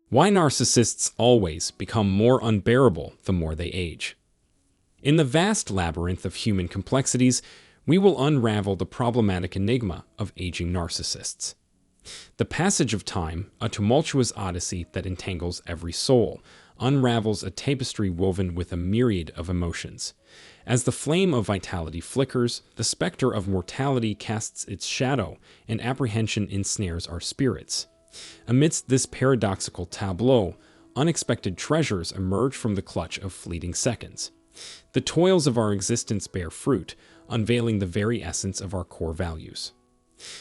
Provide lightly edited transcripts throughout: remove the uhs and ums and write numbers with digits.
Why narcissists always become more unbearable the more they age. In the vast labyrinth of human complexities, we will unravel the problematic enigma of aging narcissists. The passage of time, a tumultuous odyssey that entangles every soul, unravels a tapestry woven with a myriad of emotions. As the flame of vitality flickers, the specter of mortality casts its shadow, and apprehension ensnares our spirits. Amidst this paradoxical tableau, unexpected treasures emerge from the clutch of fleeting seconds. The toils of our existence bear fruit, unveiling the very essence of our core values.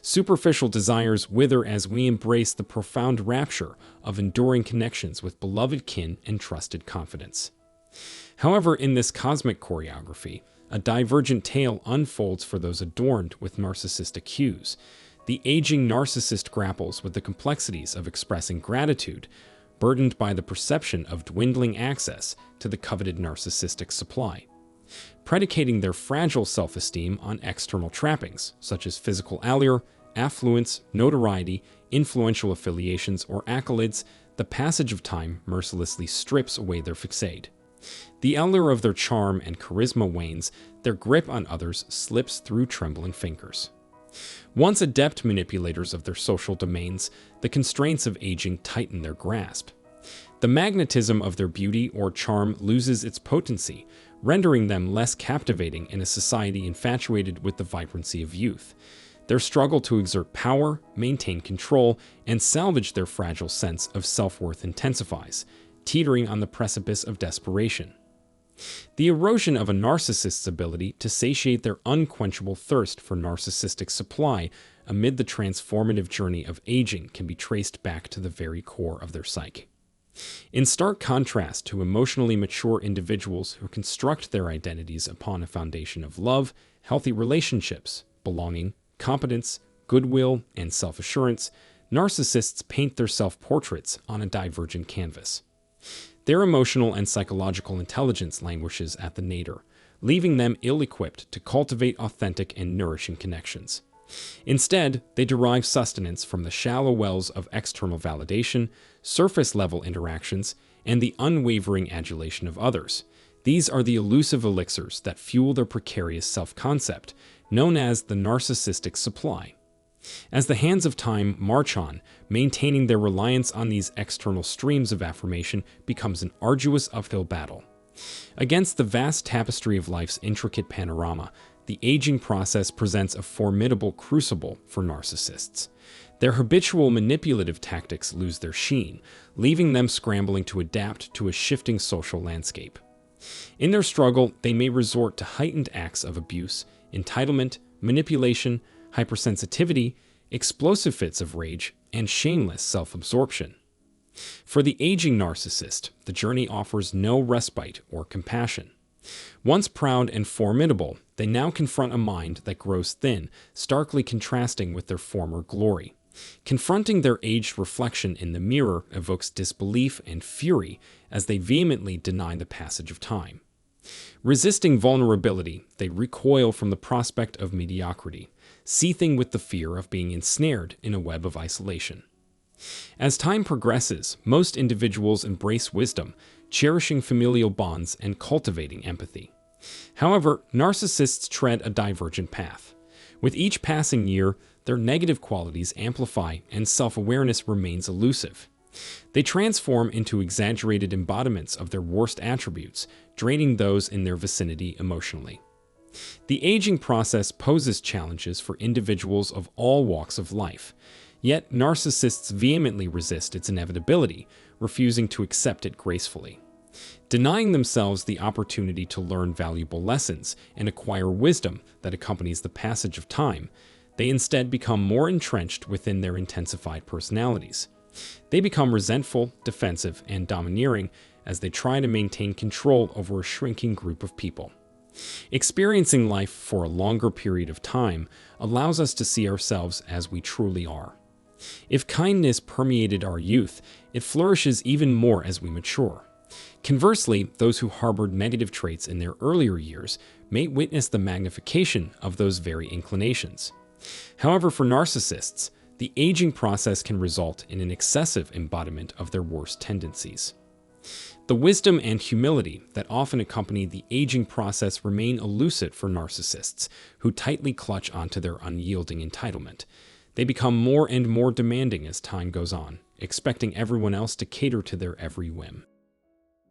Superficial desires wither as we embrace the profound rapture of enduring connections with beloved kin and trusted confidence. However, in this cosmic choreography, a divergent tale unfolds for those adorned with narcissistic hues. The aging narcissist grapples with the complexities of expressing gratitude, burdened by the perception of dwindling access to the coveted narcissistic supply. Predicating their fragile self-esteem on external trappings, such as physical allure, affluence, notoriety, influential affiliations, or accolades, the passage of time mercilessly strips away their facade. The allure of their charm and charisma wanes, their grip on others slips through trembling fingers. Once adept manipulators of their social domains, the constraints of aging tighten their grasp. The magnetism of their beauty or charm loses its potency, rendering them less captivating in a society infatuated with the vibrancy of youth. Their struggle to exert power, maintain control, and salvage their fragile sense of self-worth intensifies, teetering on the precipice of desperation. The erosion of a narcissist's ability to satiate their unquenchable thirst for narcissistic supply amid the transformative journey of aging can be traced back to the very core of their psyche. In stark contrast to emotionally mature individuals who construct their identities upon a foundation of love, healthy relationships, belonging, competence, goodwill, and self-assurance, narcissists paint their self-portraits on a divergent canvas. Their emotional and psychological intelligence languishes at the nadir, leaving them ill-equipped to cultivate authentic and nourishing connections. Instead, they derive sustenance from the shallow wells of external validation, surface-level interactions, and the unwavering adulation of others. These are the elusive elixirs that fuel their precarious self-concept, known as the narcissistic supply. As the hands of time march on, maintaining their reliance on these external streams of affirmation becomes an arduous uphill battle. Against the vast tapestry of life's intricate panorama, the aging process presents a formidable crucible for narcissists. Their habitual manipulative tactics lose their sheen, leaving them scrambling to adapt to a shifting social landscape. In their struggle, they may resort to heightened acts of abuse, entitlement, manipulation, hypersensitivity, explosive fits of rage, and shameless self-absorption. For the aging narcissist, the journey offers no respite or compassion. Once proud and formidable, they now confront a mind that grows thin, starkly contrasting with their former glory. Confronting their aged reflection in the mirror evokes disbelief and fury as they vehemently deny the passage of time. Resisting vulnerability, they recoil from the prospect of mediocrity, seething with the fear of being ensnared in a web of isolation. As time progresses, most individuals embrace wisdom, cherishing familial bonds and cultivating empathy. However, narcissists tread a divergent path. With each passing year, their negative qualities amplify and self-awareness remains elusive. They transform into exaggerated embodiments of their worst attributes, draining those in their vicinity emotionally. The aging process poses challenges for individuals of all walks of life, yet narcissists vehemently resist its inevitability, refusing to accept it gracefully. Denying themselves the opportunity to learn valuable lessons and acquire wisdom that accompanies the passage of time, they instead become more entrenched within their intensified personalities. They become resentful, defensive, and domineering as they try to maintain control over a shrinking group of people. Experiencing life for a longer period of time allows us to see ourselves as we truly are. If kindness permeated our youth, it flourishes even more as we mature. Conversely, those who harbored negative traits in their earlier years may witness the magnification of those very inclinations. However, for narcissists, the aging process can result in an excessive embodiment of their worst tendencies. The wisdom and humility that often accompany the aging process remain elusive for narcissists who tightly clutch onto their unyielding entitlement. They become more and more demanding as time goes on, expecting everyone else to cater to their every whim.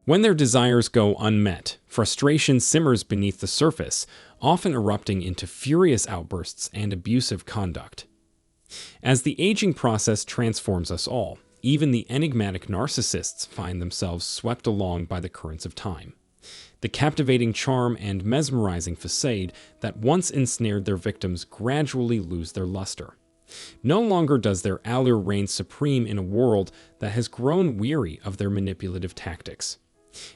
When their desires go unmet, frustration simmers beneath the surface, often erupting into furious outbursts and abusive conduct. As the aging process transforms us all, even the enigmatic narcissists find themselves swept along by the currents of time. The captivating charm and mesmerizing facade that once ensnared their victims gradually lose their luster. No longer does their allure reign supreme in a world that has grown weary of their manipulative tactics.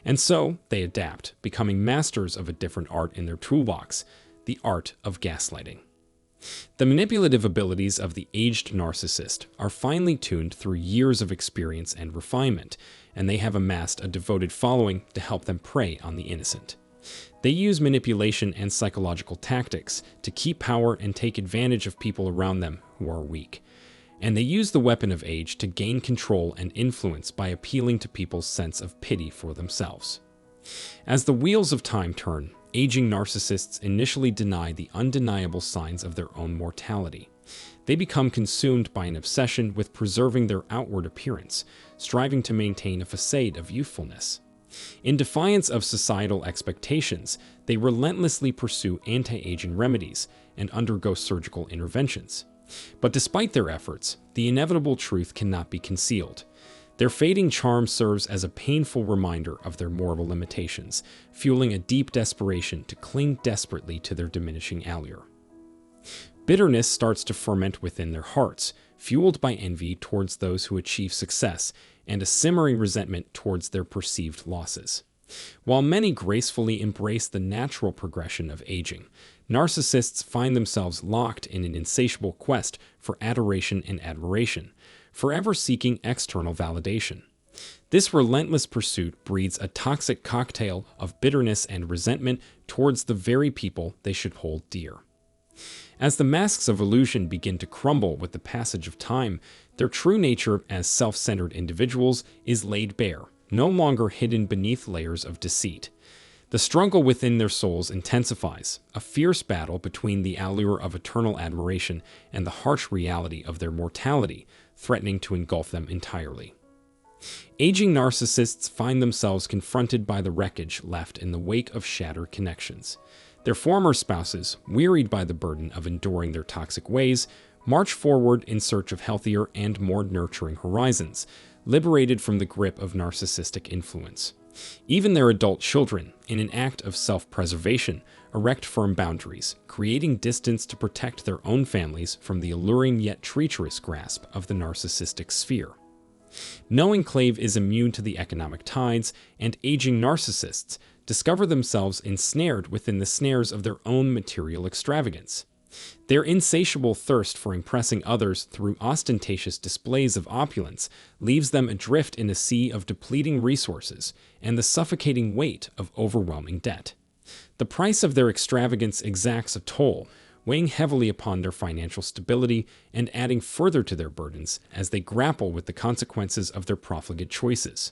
And so they adapt, becoming masters of a different art in their toolbox, the art of gaslighting. The manipulative abilities of the aged narcissist are finely tuned through years of experience and refinement, and they have amassed a devoted following to help them prey on the innocent. They use manipulation and psychological tactics to keep power and take advantage of people around them who are weak. And they use the weapon of age to gain control and influence by appealing to people's sense of pity for themselves. As the wheels of time turn, aging narcissists initially deny the undeniable signs of their own mortality. They become consumed by an obsession with preserving their outward appearance, striving to maintain a facade of youthfulness. In defiance of societal expectations, they relentlessly pursue anti-aging remedies and undergo surgical interventions. But despite their efforts, the inevitable truth cannot be concealed. Their fading charm serves as a painful reminder of their moral limitations, fueling a deep desperation to cling desperately to their diminishing allure. Bitterness starts to ferment within their hearts, fueled by envy towards those who achieve success and a simmering resentment towards their perceived losses. While many gracefully embrace the natural progression of aging, narcissists find themselves locked in an insatiable quest for adoration and admiration, forever seeking external validation. This relentless pursuit breeds a toxic cocktail of bitterness and resentment towards the very people they should hold dear. As the masks of illusion begin to crumble with the passage of time, their true nature as self-centered individuals is laid bare, no longer hidden beneath layers of deceit. The struggle within their souls intensifies, a fierce battle between the allure of eternal admiration and the harsh reality of their mortality, threatening to engulf them entirely. Aging narcissists find themselves confronted by the wreckage left in the wake of shattered connections. Their former spouses, wearied by the burden of enduring their toxic ways, march forward in search of healthier and more nurturing horizons, liberated from the grip of narcissistic influence. Even their adult children, in an act of self-preservation, erect firm boundaries, creating distance to protect their own families from the alluring yet treacherous grasp of the narcissistic sphere. No enclave is immune to the economic tides, and aging narcissists discover themselves ensnared within the snares of their own material extravagance. Their insatiable thirst for impressing others through ostentatious displays of opulence leaves them adrift in a sea of depleting resources and the suffocating weight of overwhelming debt. The price of their extravagance exacts a toll, weighing heavily upon their financial stability and adding further to their burdens as they grapple with the consequences of their profligate choices.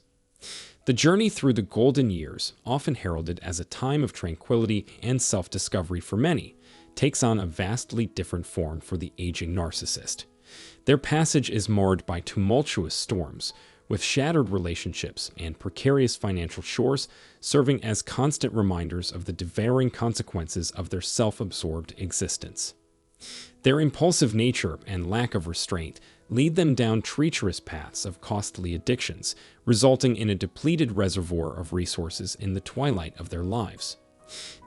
The journey through the golden years, often heralded as a time of tranquility and self-discovery for many, takes on a vastly different form for the aging narcissist. Their passage is marred by tumultuous storms, with shattered relationships and precarious financial shores serving as constant reminders of the devouring consequences of their self-absorbed existence. Their impulsive nature and lack of restraint lead them down treacherous paths of costly addictions, resulting in a depleted reservoir of resources in the twilight of their lives.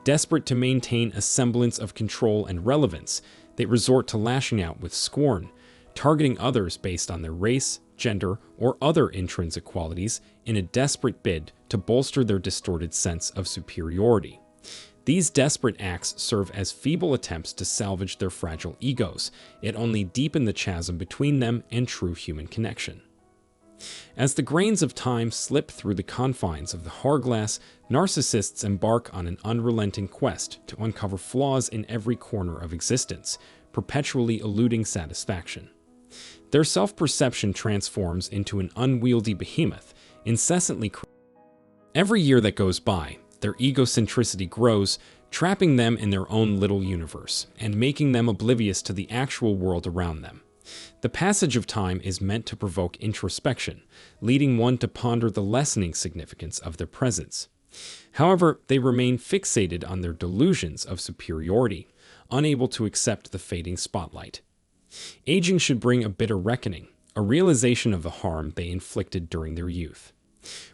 Desperate to maintain a semblance of control and relevance, they resort to lashing out with scorn, targeting others based on their race, gender, or other intrinsic qualities in a desperate bid to bolster their distorted sense of superiority. These desperate acts serve as feeble attempts to salvage their fragile egos, yet only deepen the chasm between them and true human connection. As the grains of time slip through the confines of the hourglass, narcissists embark on an unrelenting quest to uncover flaws in every corner of existence, perpetually eluding satisfaction. Their self-perception transforms into an unwieldy behemoth, incessantly. Every year that goes by, their egocentricity grows, trapping them in their own little universe and making them oblivious to the actual world around them. The passage of time is meant to provoke introspection, leading one to ponder the lessening significance of their presence. However, they remain fixated on their delusions of superiority, unable to accept the fading spotlight. Aging should bring a bitter reckoning, a realization of the harm they inflicted during their youth.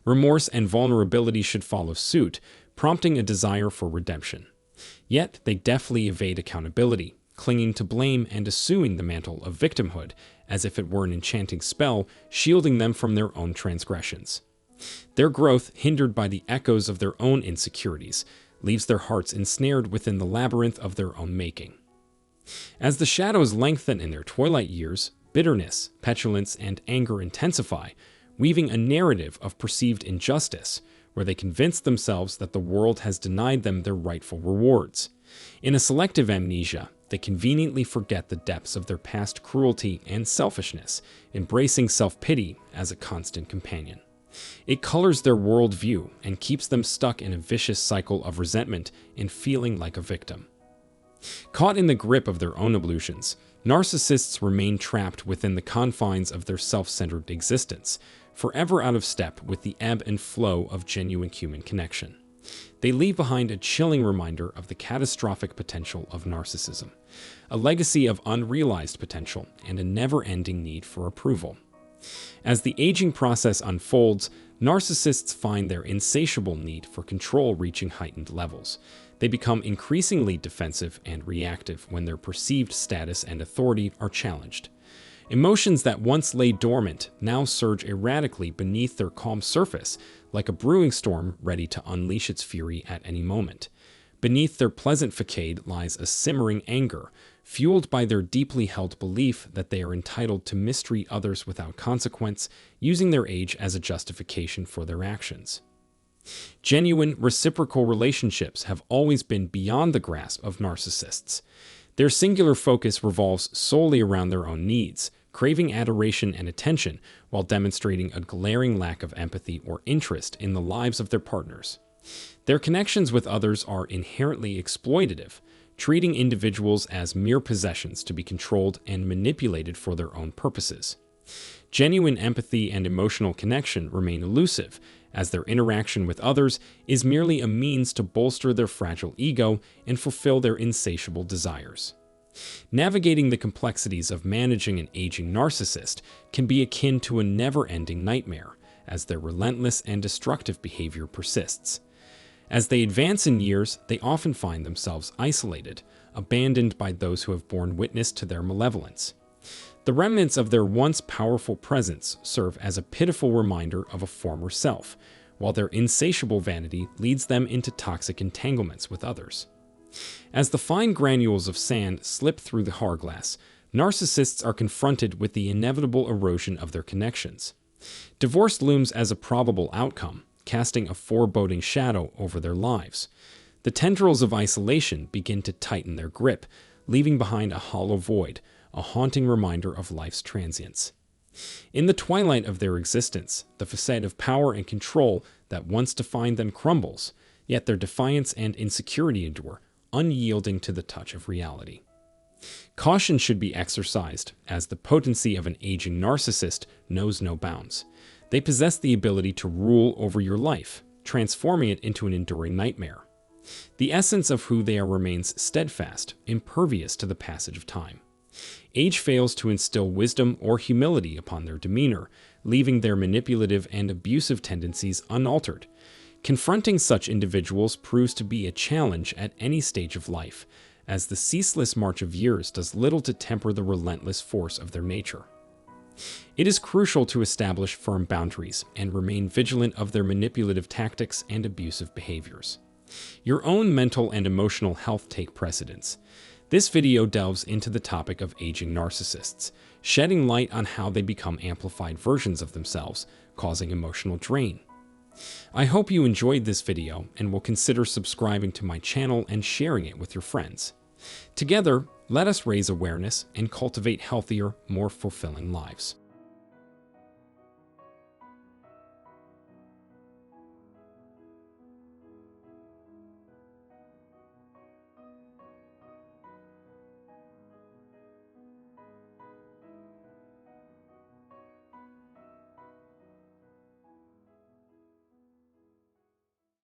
Remorse and vulnerability should follow suit, prompting a desire for redemption. Yet they deftly evade accountability, clinging to blame and assuming the mantle of victimhood as if it were an enchanting spell, shielding them from their own transgressions. Their growth, hindered by the echoes of their own insecurities, leaves their hearts ensnared within the labyrinth of their own making. As the shadows lengthen in their twilight years, bitterness, petulance, and anger intensify, weaving a narrative of perceived injustice, where they convince themselves that the world has denied them their rightful rewards. In a selective amnesia, they conveniently forget the depths of their past cruelty and selfishness, embracing self-pity as a constant companion. It colors their worldview and keeps them stuck in a vicious cycle of resentment and feeling like a victim. Caught in the grip of their own illusions, narcissists remain trapped within the confines of their self-centered existence, forever out of step with the ebb and flow of genuine human connection. They leave behind a chilling reminder of the catastrophic potential of narcissism, a legacy of unrealized potential and a never-ending need for approval. As the aging process unfolds, narcissists find their insatiable need for control reaching heightened levels. They become increasingly defensive and reactive when their perceived status and authority are challenged. Emotions that once lay dormant now surge erratically beneath their calm surface, like a brewing storm ready to unleash its fury at any moment. Beneath their pleasant facade lies a simmering anger, fueled by their deeply held belief that they are entitled to mistreat others without consequence, using their age as a justification for their actions. Genuine, reciprocal relationships have always been beyond the grasp of narcissists. Their singular focus revolves solely around their own needs, craving adoration and attention while demonstrating a glaring lack of empathy or interest in the lives of their partners. Their connections with others are inherently exploitative, treating individuals as mere possessions to be controlled and manipulated for their own purposes. Genuine empathy and emotional connection remain elusive, as their interaction with others is merely a means to bolster their fragile ego and fulfill their insatiable desires. Navigating the complexities of managing an aging narcissist can be akin to a never-ending nightmare, as their relentless and destructive behavior persists. As they advance in years, they often find themselves isolated, abandoned by those who have borne witness to their malevolence. The remnants of their once powerful presence serve as a pitiful reminder of a former self, while their insatiable vanity leads them into toxic entanglements with others. As the fine granules of sand slip through the hourglass, narcissists are confronted with the inevitable erosion of their connections. Divorce looms as a probable outcome, casting a foreboding shadow over their lives. The tendrils of isolation begin to tighten their grip, leaving behind a hollow void, a haunting reminder of life's transience. In the twilight of their existence, the facade of power and control that once defined them crumbles, yet their defiance and insecurity endure, unyielding to the touch of reality. Caution should be exercised, as the potency of an aging narcissist knows no bounds. They possess the ability to rule over your life, transforming it into an enduring nightmare. The essence of who they are remains steadfast, impervious to the passage of time. Age fails to instill wisdom or humility upon their demeanor, leaving their manipulative and abusive tendencies unaltered. Confronting such individuals proves to be a challenge at any stage of life, as the ceaseless march of years does little to temper the relentless force of their nature. It is crucial to establish firm boundaries and remain vigilant of their manipulative tactics and abusive behaviors. Your own mental and emotional health take precedence. This video delves into the topic of aging narcissists, shedding light on how they become amplified versions of themselves, causing emotional drain. I hope you enjoyed this video and will consider subscribing to my channel and sharing it with your friends. Together, let us raise awareness and cultivate healthier, more fulfilling lives.